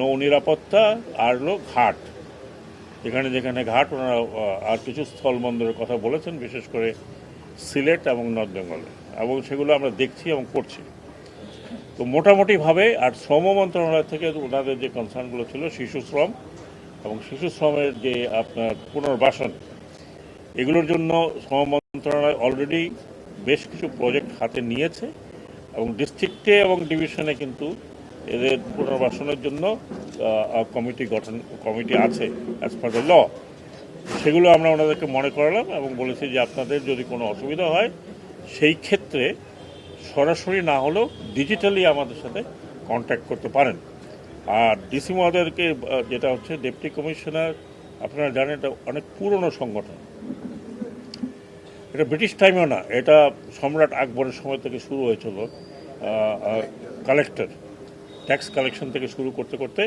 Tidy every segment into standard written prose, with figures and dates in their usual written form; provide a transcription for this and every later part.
নৌ নিরাপত্তা আর হলো ঘাট, যেখানে যেখানে ঘাট ওনারা আর কিছু স্থলবন্দরের কথা বলেছেন, বিশেষ করে সিলেট এবং নর্থ বেঙ্গলে, এবং সেগুলো আমরা দেখছি এবং করছি। তো মোটামুটিভাবে আর শ্রম মন্ত্রণালয় থেকে ওনাদের যে কনসার্নগুলো ছিল শিশু শ্রম এবং শিশু শ্রমের যে আপনার পুনর্বাসন, এগুলোর জন্য শ্রম মন্ত্রণালয় অলরেডি বেশ কিছু প্রজেক্ট হাতে নিয়েছে এবং ডিস্ট্রিক্টে এবং ডিভিশনে কিন্তু এদের পুনর্বাসনের জন্য কমিটি আছে অ্যাজ পার দ্য ল। সেগুলো আমরা ওনাদেরকে মনে করালাম এবং বলেছি যে আপনাদের যদি কোনো অসুবিধা হয় সেই ক্ষেত্রে সরাসরি না হলেও ডিজিটালি আমাদের সাথে কন্ট্যাক্ট করতে পারেন। আর ডিসি মহোদয়কে যেটা হচ্ছে ডেপুটি কমিশনার, আপনারা জানেন এটা অনেক পুরনো সংগঠন, এটা ব্রিটিশ টাইমেও না, এটা সম্রাট আকবরের সময় থেকে শুরু হয়েছিল। কালেক্টর ট্যাক্স কালেকশন থেকে শুরু করতে করতে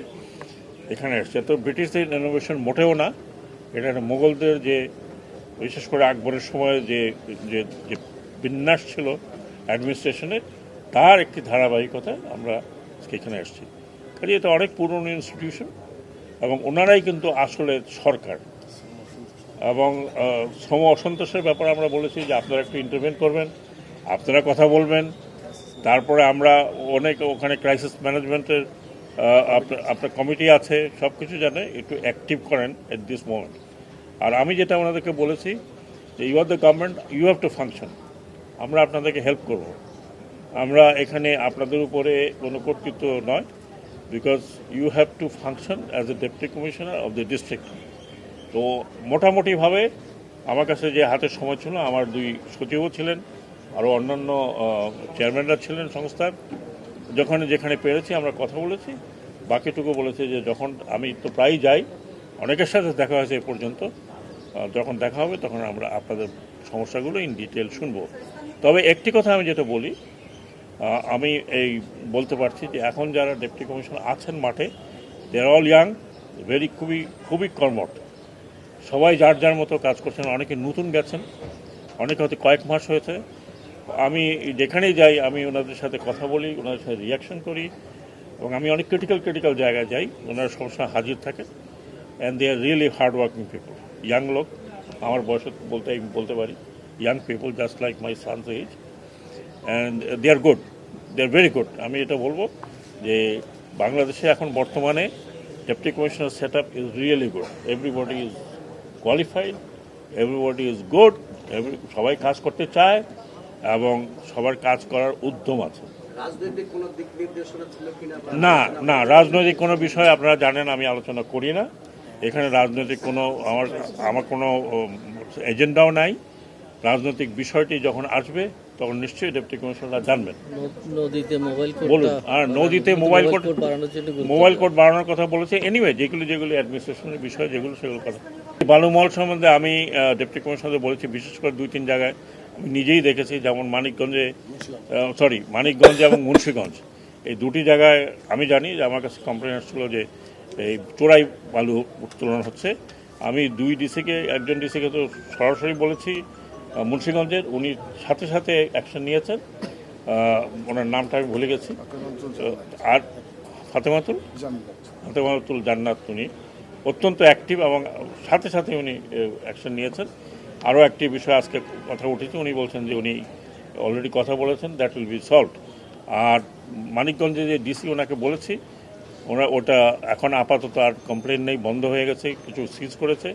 এখানে এসছে। তো ব্রিটিশদের ইনোভেশন মোটেও না, এটা মোগলদের যে বিশেষ করে আকবরের সময় যে যে যে বিন্যাস ছিল অ্যাডমিনিস্ট্রেশনের, তার একটি ধারাবাহিকতা আমরা এখানে এসেছি। কাজে এটা অনেক পুরনো ইনস্টিটিউশন এবং ওনারাই কিন্তু আসলে সরকার। এবং শ্রম অসন্তোষের ব্যাপারে আমরা বলেছি যে আপনারা একটু ইন্টারভেন করবেন, আপনারা কথা বলবেন, তারপরে আমরা অনেক ওখানে ক্রাইসিস ম্যানেজমেন্টের আপনার কমিটি আছে, সব কিছু জানে একটু অ্যাক্টিভ করেন এট দিস মোমেন্ট। আর আমি যেটা ওনাদেরকে বলেছি যে you are the government, you have to function, আমরা আপনাদেরকে হেল্প করব। আমরা এখানে আপনাদের উপরে কোনো কর্তৃত্ব নয়, because you have to function as a deputy commissioner of the district. তো মোটামুটিভাবে আমার কাছে যে হাতের সময় ছিল, আমার দুই সচিবও ছিলেন, আরও অন্যান্য চেয়ারম্যানরা ছিলেন সংস্থার, যখন যেখানে পেরেছি আমরা কথা বলেছি। বাকিটুকু বলেছে যে যখন আমি তো প্রায়ই যাই, অনেকের সাথে দেখা হয়েছে এ পর্যন্ত, যখন দেখা হবে তখন আমরা আপনাদের সমস্যাগুলো ইন ডিটেল শুনবো। তবে একটি কথা আমি যেটা বলি, আমি এই বলতে পারছি যে এখন যারা ডেপুটি কমিশনার আছেন মাঠে, দে আর অল ইয়াং, খুবই কর্মঠ, সবাই যার যার মতো কাজ করছেন। অনেকে নতুন গেছেন, অনেকে হয়তো কয়েক মাস হয়েছে। আমি যেখানেই যাই আমি ওনাদের সাথে কথা বলি, ওনাদের সাথে রিয়াকশন করি, এবং আমি অনেক ক্রিটিক্যাল জায়গায় যাই, ওনারা সবসময় হাজির থাকেন। And they are really hard working people, young লোক, আমার বয়স বলতে আমি বলতে পারি, young people just like my son's age, and they are good, they are very good. আমি এটা বলবো যে বাংলাদেশে এখন বর্তমানে deputy commissioner set up is really good, everybody is qualified, everybody is good, সবাই কাজ করতে চায় এবং সবার কাজ করার উদ্যম আছে। না না, রাজনৈতিক কোনো বিষয় আপনারা জানেন আমি আলোচনা করি না এখানে। রাজনৈতিক কোনো আমার কোনো এজেন্ডাও নাই। রাজনৈতিক বিষয়টি যখন আসবে তখন নিশ্চয়ই ডেপুটি কমিশনার জানবেন। বলুন। আর নদীতে মোবাইল কোর্ট বাড়ানোর কথা বলেছে। এনিওয়ে যেগুলো অ্যাডমিনিস্ট্রেশনের বিষয় যেগুলো, সেগুলো কথা। বালুমহল সম্বন্ধে আমি ডেপুটি কমিশনারদের বলেছি, বিশেষ করে 2-3 জায়গায় আমি নিজেই দেখেছি, যেমন মানিকগঞ্জ এবং মুন্সিগঞ্জ, এই দুটি জায়গায় আমি জানি যে আমার কাছে কমপ্লেন আসছিল যে এই চোরাই বালু উত্তোলন হচ্ছে। আমি একজন ডিসিকে তো সরাসরি বলেছি মুন্সিগঞ্জের, উনি সাথে সাথে অ্যাকশন নিয়েছেন। ওনার নামটা আমি ভুলে গেছি, আর ফাতেমাতুল জান্নাত, উনি অত্যন্ত অ্যাক্টিভ এবং সাথে সাথে উনি অ্যাকশন নিয়েছেন। আরও একটি বিষয় আজকে কথা উঠেছে, উনি বলছেন যে উনি অলরেডি কথা বলেছেন, দ্যাট উইল বি সলভড। আর মানিকগঞ্জে যে ডিসি ওনাকে বলেছি, ওটা এখন আপাতত আর কমপ্লেন নেই, বন্ধ হয়ে গেছে, কিছু সিজ করেছে।